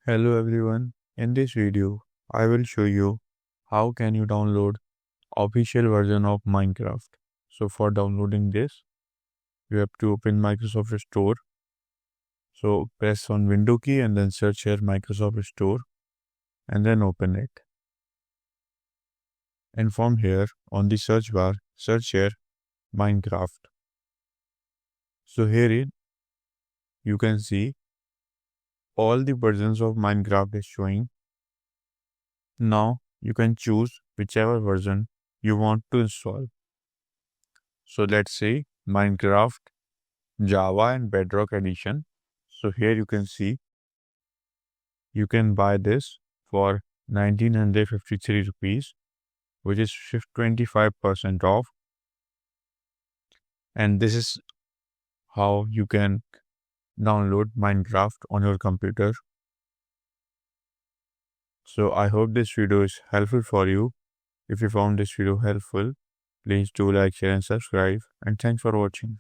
Hello everyone. In this video, I will show you how can you download official version of Minecraft. So for downloading this, you have to open Microsoft Store. So press on Window key and then search here Microsoft Store and then open it. And from here on the search bar, search here Minecraft. So here you can see all the versions of Minecraft is showing. Now you can choose whichever version you want to install. So let's say Minecraft, Java and Bedrock edition. So here you can see you can buy this for 1953 rupees, which is 25% off. And this is how you can download Minecraft on your computer. So I hope this video is helpful for you. If you found this video helpful, please do like, share and subscribe, and thanks for watching.